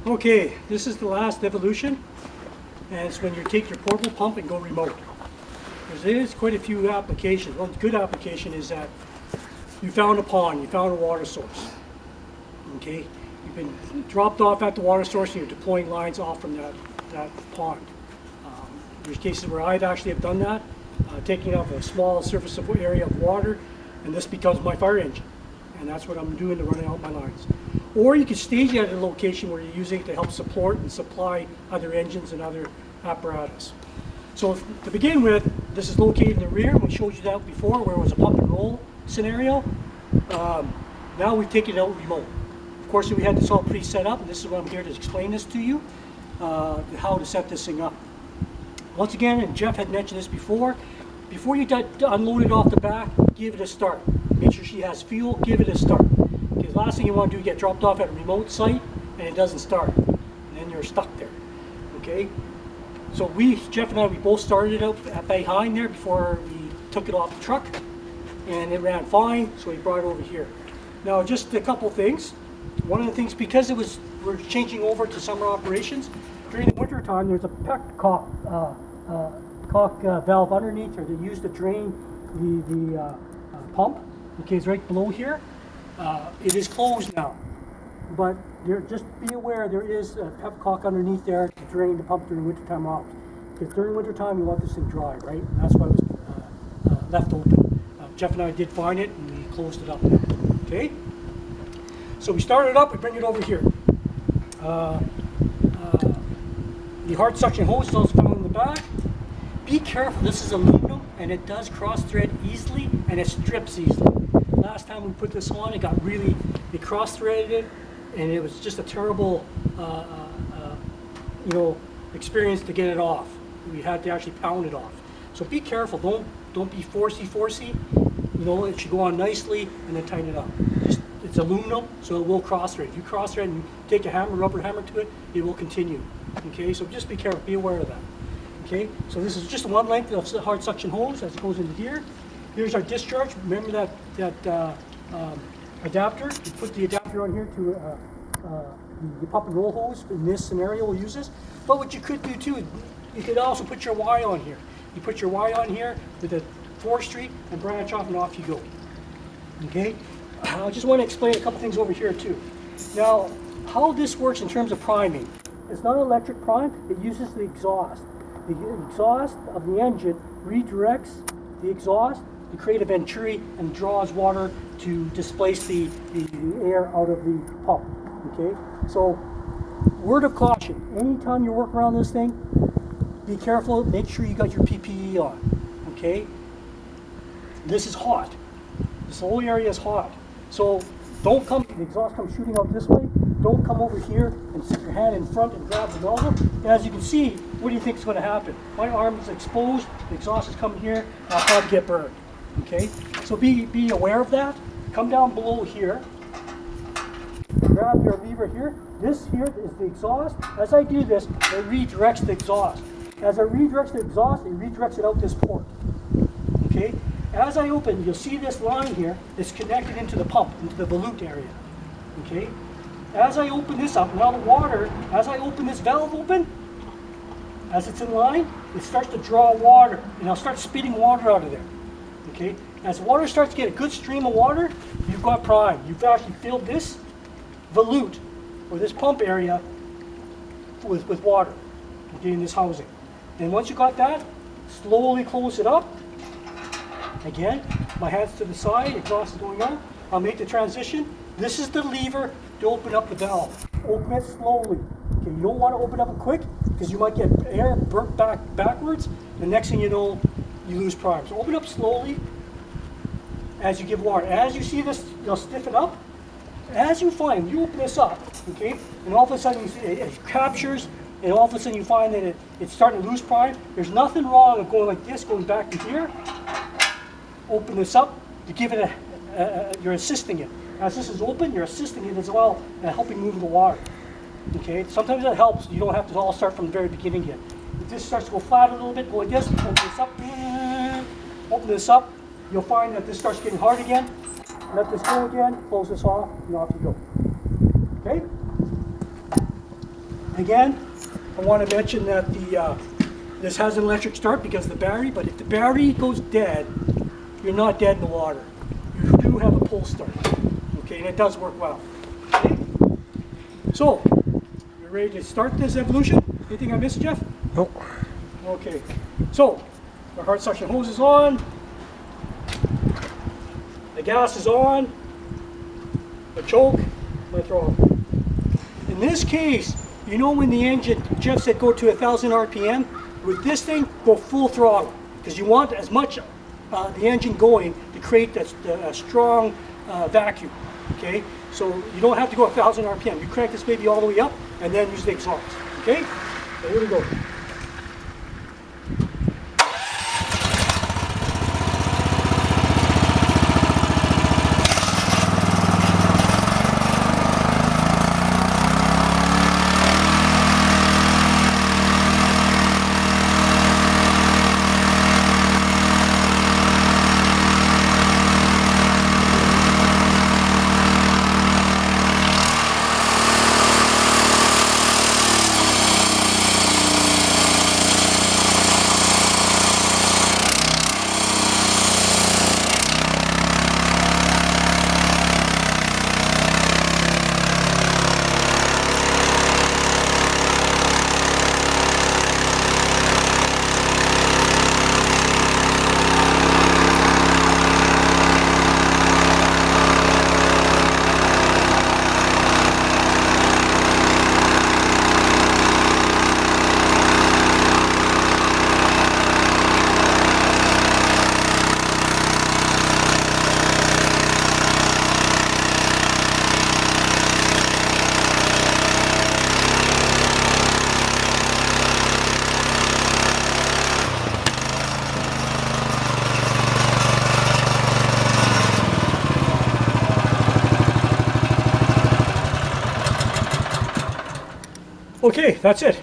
Okay, this is the last evolution, and it's when you take your portable pump and go remote. There is quite a few applications. One good application is that you found a pond, you found a water source. Okay, you've been dropped off at the water source and you're deploying lines off from that pond. There's cases where I'd actually have done that, taking off a small surface area of water, and this becomes my fire engine. And that's what I'm doing to run out my lines. Or you could stage it at a location where you're using it to help support and supply other engines and other apparatus. So to begin with, this is located in the rear. We showed you that before where it was a pump and roll scenario. Now we've taken it out remote. Of course, we had this all pre-set up, and this is what I'm here to explain this to you, how to set this thing up. Once again, and Jeff had mentioned this before you unload it off the back, give it a start. Make sure she has fuel, give it a start. Because the last thing you want to do is get dropped off at a remote site and it doesn't start. And then you're stuck there. Okay? So Jeff and I, we both started it out behind there before we took it off the truck. And it ran fine, so we brought it over here. Now just a couple things. One of the things, because we're changing over to summer operations, during the winter time there's a petcock valve underneath here that used to drain the pump. Okay, it's right below here. It is closed now, but just be aware there is a petcock underneath there to drain the pump during winter time off. Because during winter time you want this thing dry, right? And that's why it was left open. Jeff and I did find it and we closed it up now. Okay, so we start it up, we bring it over here. The hard suction hose is also found in the back. Be careful, this is aluminum and it does cross thread easily and it strips easily. Last time we put this on, it cross threaded it and it was just a terrible experience to get it off. We had to actually pound it off. So be careful, don't be forcey. It should go on nicely and then tighten it up. It's aluminum, so it will cross thread. If you cross thread and take a rubber hammer to it, it will continue. Okay, so just be careful, be aware of that. Okay, so this is just one length of hard suction hose as it goes into here. Here's our discharge. Remember that adapter? You put the adapter on here to the pump and roll hose. In this scenario, we'll use this. But what you could do too, you could also put your Y on here. You put your Y on here with a forestry and branch off and off you go. Okay, I just want to explain a couple things over here too. Now, how this works in terms of priming. It's not an electric prime, it uses the exhaust. The exhaust of the engine redirects the exhaust to create a venturi and draws water to displace the air out of the pump. Okay, so word of caution, anytime you work around this thing, be careful, make sure you got your PPE on. Okay, this is hot. This whole area is hot. So don't come, the exhaust comes shooting out this way. Don't come over here and stick your hand in front and grab the nozzle. And as you can see, what do you think is going to happen? My arm is exposed, the exhaust is coming here, and I'll probably get burned. Okay? So be aware of that. Come down below here. Grab your lever here. This here is the exhaust. As I do this, it redirects the exhaust. As it redirects the exhaust, it redirects it out this port. Okay? As I open, you'll see this line here is connected into the pump, into the volute area. Okay? As I open this up, now the water, as I open this valve open, as it's in line, it starts to draw water, and I'll start spitting water out of there. Okay? As water starts to get a good stream of water, you've got prime. You've actually filled this volute, or this pump area, with water, okay, in this housing. And once you got that, slowly close it up. Again, my hands to the side, exhaust is going out. I'll make the transition. This is the lever to open up the valve. Open it slowly. Okay, you don't want to open up it quick because you might get air burnt backwards. The next thing you know, you lose prime. So open up slowly as you give water. As you see this, you'll stiffen up. As you find, you open this up, okay, and all of a sudden you see it captures, and all of a sudden you find that it's starting to lose prime. There's nothing wrong with going like this, going back to here. Open this up to give it you're assisting it. As this is open, you're assisting it as well and helping move the water. Okay, sometimes that helps. You don't have to all start from the very beginning yet. If this starts to go flat a little bit, go like this, open this up, you'll find that this starts getting hard again. Let this go again, close this off, and off you go. Okay? Again, I want to mention that this has an electric start because of the battery, but if the battery goes dead, you're not dead in the water. You do have a pull start, okay, and it does work well. Okay? So, you're ready to start this evolution? Anything I missed, Jeff? Nope. Okay, so the hard suction hose is on, the gas is on, the choke, my throttle. In this case, you know when the engine, Jeff said go to 1,000 RPM, with this thing, go full throttle, because you want as much the engine going to create a strong vacuum, okay? So you don't have to go 1,000 RPM. You crank this baby all the way up, and then use the exhaust, okay? So here we go. Okay, that's it.